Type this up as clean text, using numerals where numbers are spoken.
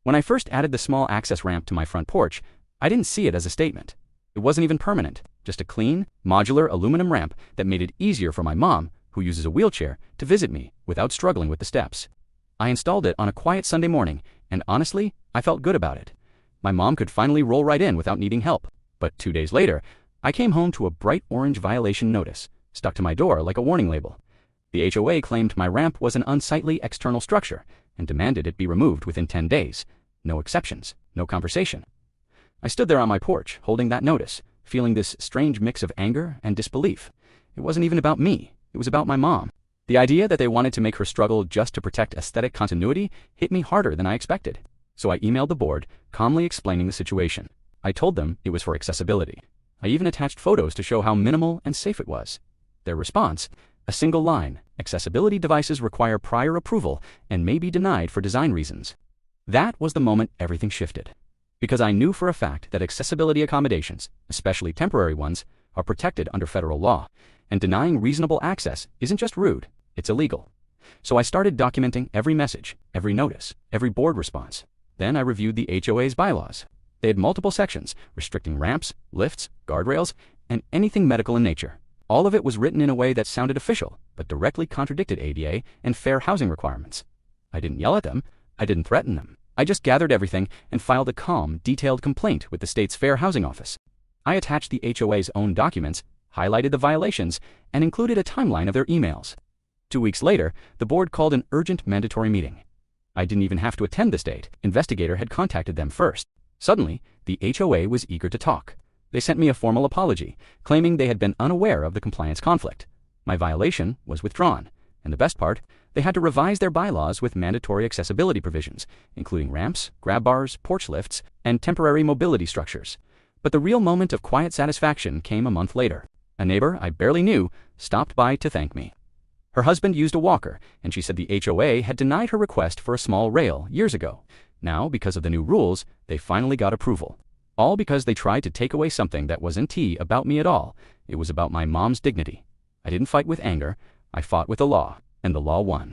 When I first added the small access ramp to my front porch, I didn't see it as a statement. It wasn't even permanent, just a clean, modular aluminum ramp that made it easier for my mom, who uses a wheelchair, to visit me without struggling with the steps. I installed it on a quiet Sunday morning, and honestly, I felt good about it. My mom could finally roll right in without needing help. But 2 days later, I came home to a bright orange violation notice, stuck to my door like a warning label. The HOA claimed my ramp was an unsightly external structure and demanded it be removed within 10 days. No exceptions, no conversation. I stood there on my porch, holding that notice, feeling this strange mix of anger and disbelief. It wasn't even about me, it was about my mom. The idea that they wanted to make her struggle just to protect aesthetic continuity hit me harder than I expected. So I emailed the board, calmly explaining the situation. I told them it was for accessibility. I even attached photos to show how minimal and safe it was. Their response? A single line: accessibility devices require prior approval and may be denied for design reasons. That was the moment everything shifted. Because I knew for a fact that accessibility accommodations, especially temporary ones, are protected under federal law, and denying reasonable access isn't just rude, it's illegal. So I started documenting every message, every notice, every board response. Then I reviewed the HOA's bylaws. They had multiple sections, restricting ramps, lifts, guardrails, and anything medical in nature. All of it was written in a way that sounded official, but directly contradicted ADA and fair housing requirements. I didn't yell at them, I didn't threaten them. I just gathered everything and filed a calm, detailed complaint with the state's Fair Housing Office. I attached the HOA's own documents, highlighted the violations, and included a timeline of their emails. 2 weeks later, the board called an urgent mandatory meeting. I didn't even have to attend this date. Investigator had contacted them first. Suddenly, the HOA was eager to talk. They sent me a formal apology, claiming they had been unaware of the compliance conflict. My violation was withdrawn, and the best part, they had to revise their bylaws with mandatory accessibility provisions, including ramps, grab bars, porch lifts, and temporary mobility structures. But the real moment of quiet satisfaction came a month later. A neighbor I barely knew stopped by to thank me. Her husband used a walker, and she said the HOA had denied her request for a small rail years ago. Now, because of the new rules, they finally got approval. All because they tried to take away something that wasn't about me at all. It was about my mom's dignity. I didn't fight with anger, I fought with the law, and the law won.